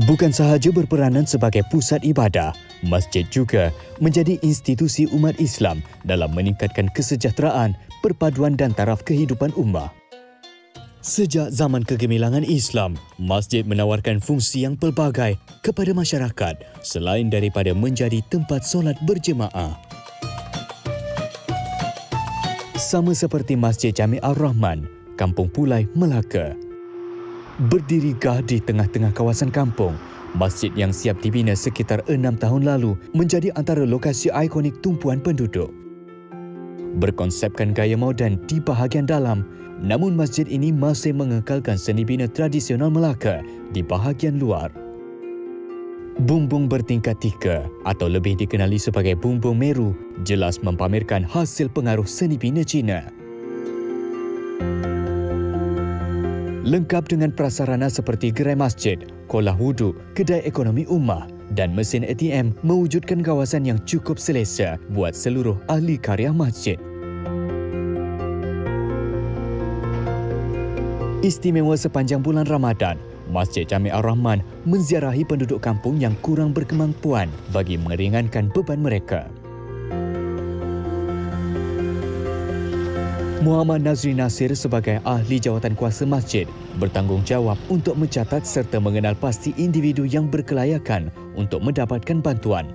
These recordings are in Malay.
Bukan sahaja berperanan sebagai pusat ibadah, masjid juga menjadi institusi umat Islam dalam meningkatkan kesejahteraan, perpaduan dan taraf kehidupan ummah. Sejak zaman kegemilangan Islam, masjid menawarkan fungsi yang pelbagai kepada masyarakat selain daripada menjadi tempat solat berjemaah. Sama seperti Masjid Jami' Ar-Rahman, Kampung Pulai, Melaka. Berdiri gah di tengah-tengah kawasan kampung, masjid yang siap dibina sekitar 6 tahun lalu menjadi antara lokasi ikonik tumpuan penduduk. Berkonsepkan gaya moden di bahagian dalam, namun masjid ini masih mengekalkan seni bina tradisional Melaka di bahagian luar. Bumbung bertingkat 3 atau lebih dikenali sebagai bumbung Meru jelas mempamerkan hasil pengaruh seni bina Cina. Lengkap dengan prasarana seperti gerai masjid, kolah wuduk, kedai ekonomi ummah dan mesin ATM mewujudkan kawasan yang cukup selesa buat seluruh ahli karya masjid. Istimewa sepanjang bulan Ramadan, Masjid Jami' Ar-Rahman menziarahi penduduk kampung yang kurang berkemampuan bagi meringankan beban mereka. Muhammad Nazri Nasir sebagai ahli jawatan kuasa masjid bertanggungjawab untuk mencatat serta mengenal pasti individu yang berkelayakan untuk mendapatkan bantuan.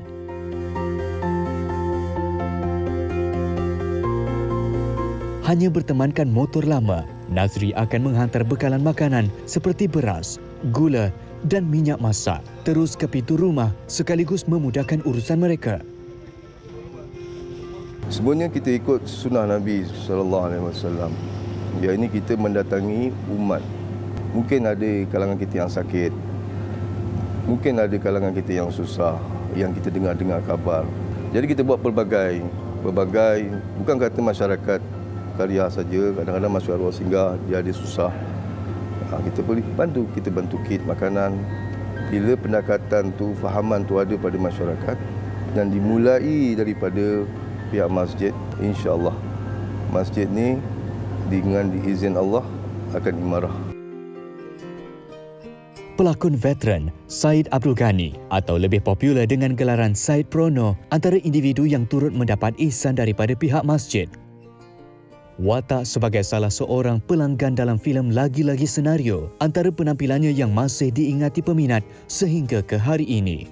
Hanya bertemankan motor lama, Nazri akan menghantar bekalan makanan seperti beras, gula dan minyak masak terus ke pintu rumah sekaligus memudahkan urusan mereka. Sebenarnya kita ikut sunnah Nabi SAW. Ya, ini kita mendatangi umat. Mungkin ada kalangan kita yang sakit. Mungkin ada kalangan kita yang susah, yang kita dengar kabar. Jadi kita buat pelbagai, bukan kata masyarakat karya saja, kadang-kadang masyarakat luar singgah, dia ada susah. Kita boleh bantu, kita bantu kit makanan. Bila pendekatan tu, fahaman tu ada pada masyarakat dan dimulai daripada pihak masjid, insya-Allah masjid ni dengan diizin Allah akan imarah. Pelakon veteran Syed Abdul Ghani atau lebih popular dengan gelaran Syed Prono antara individu yang turut mendapat ihsan daripada pihak masjid. Watak sebagai salah seorang pelanggan dalam filem Lagi-Lagi Senario antara penampilannya yang masih diingati peminat sehingga ke hari ini.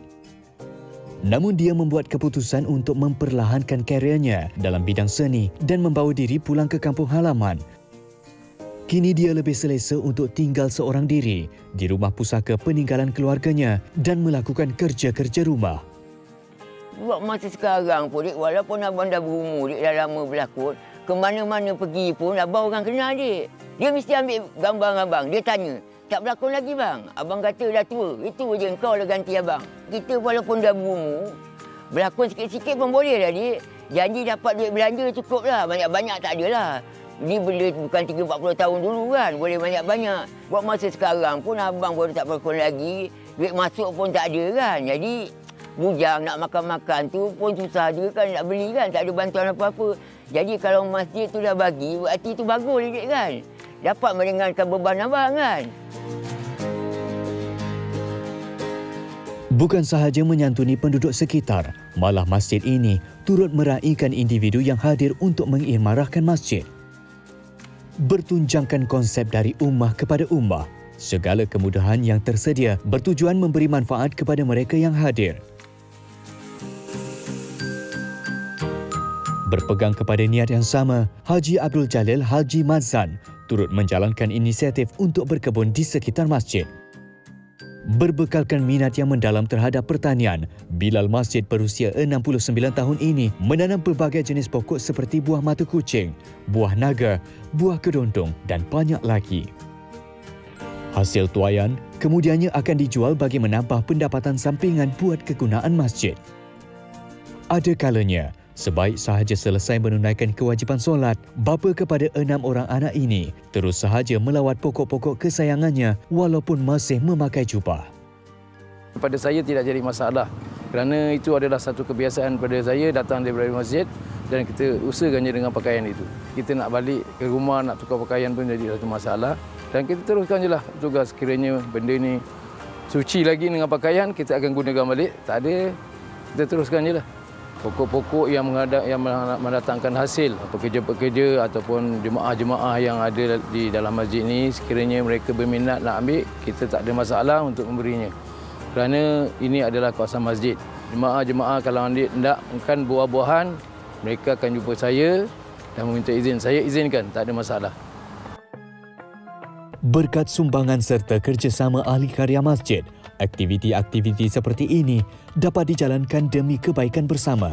Namun dia membuat keputusan untuk memperlahankan karirnya dalam bidang seni dan membawa diri pulang ke kampung halaman. Kini dia lebih selesa untuk tinggal seorang diri di rumah pusaka peninggalan keluarganya dan melakukan kerja-kerja rumah. Buat masa sekarang pun, walaupun abang dah berumur, dah lama berlakon, ke mana-mana pergi pun abang orang kenal dia. Dia mesti ambil gambar abang, dia tanya, "Tak berlakon lagi bang?" Abang kata dah tua. Itu je kau dah ganti abang. Kita walaupun dah berumur, berlakon sikit-sikit pun boleh dah dik. Janji dapat duit belanja cukup lah. Banyak-banyak tak adalah. Ini benda bukan 30-40 tahun dulu kan. Boleh banyak-banyak. Buat masa sekarang pun abang pun tak berlakon lagi. Duit masuk pun tak ada kan. Jadi bujang nak makan-makan tu pun susah juga kan nak beli kan. Tak ada bantuan apa-apa. Jadi kalau masjid tu dah bagi, berarti tu bagus dik kan. Dapat meringankan beban abang kan. Bukan sahaja menyantuni penduduk sekitar, malah masjid ini turut meraihkan individu yang hadir untuk mengimarahkan masjid. Bertunjangkan konsep dari ummah kepada ummah, segala kemudahan yang tersedia bertujuan memberi manfaat kepada mereka yang hadir. Berpegang kepada niat yang sama, Haji Abdul Jalil Haji Mazan turut menjalankan inisiatif untuk berkebun di sekitar masjid. Berbekalkan minat yang mendalam terhadap pertanian, Bilal Masjid berusia 69 tahun ini menanam pelbagai jenis pokok seperti buah mata kucing, buah naga, buah kedondong dan banyak lagi. Hasil tuaian kemudiannya akan dijual bagi menambah pendapatan sampingan buat kegunaan masjid. Ada kalanya, sebaik sahaja selesai menunaikan kewajipan solat, bapa kepada 6 orang anak ini terus sahaja melawat pokok-pokok kesayangannya walaupun masih memakai jubah. Pada saya tidak jadi masalah kerana itu adalah satu kebiasaan pada saya datang daripada masjid dan kita usahakannya dengan pakaian itu. Kita nak balik ke rumah nak tukar pakaian pun jadi satu masalah dan kita teruskan je lah tugas sekiranya benda ni suci lagi dengan pakaian, kita akan gunakan balik. Tak ada, kita teruskan je lah. Pokok-pokok yang mendatangkan hasil, pekerja-pekerja ataupun jemaah-jemaah yang ada di dalam masjid ini, sekiranya mereka berminat nak ambil, kita tak ada masalah untuk memberinya. Kerana ini adalah kawasan masjid. Jemaah-jemaah kalau hendak makan buah-buahan, mereka akan jumpa saya dan meminta izin. Saya izinkan, tak ada masalah. Berkat sumbangan serta kerjasama ahli karya masjid, aktiviti-aktiviti seperti ini dapat dijalankan demi kebaikan bersama.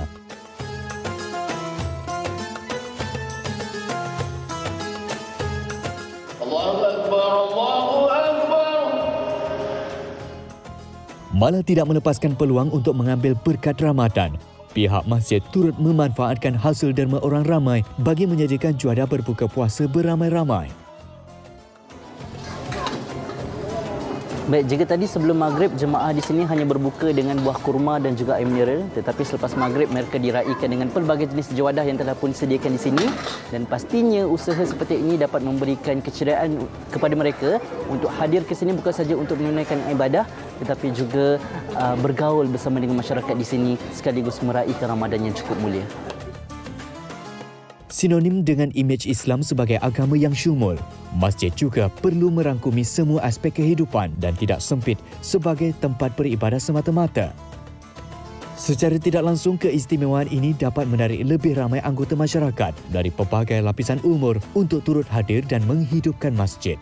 Allahu Akbar, Allahu Akbar. Malah tidak melepaskan peluang untuk mengambil berkat Ramadan. Pihak masjid turut memanfaatkan hasil derma orang ramai bagi menyediakan juadah berbuka puasa beramai-ramai. Baik, jika tadi sebelum maghrib jemaah di sini hanya berbuka dengan buah kurma dan juga air mineral, tetapi selepas maghrib mereka diraikan dengan pelbagai jenis juadah yang telah pun disediakan di sini, dan pastinya usaha seperti ini dapat memberikan keceriaan kepada mereka untuk hadir ke sini bukan saja untuk menunaikan ibadah tetapi juga bergaul bersama dengan masyarakat di sini sekaligus meraihkan Ramadan yang cukup mulia. Sinonim dengan imej Islam sebagai agama yang syumul, masjid juga perlu merangkumi semua aspek kehidupan dan tidak sempit sebagai tempat beribadah semata-mata. Secara tidak langsung, keistimewaan ini dapat menarik lebih ramai anggota masyarakat dari pelbagai lapisan umur untuk turut hadir dan menghidupkan masjid.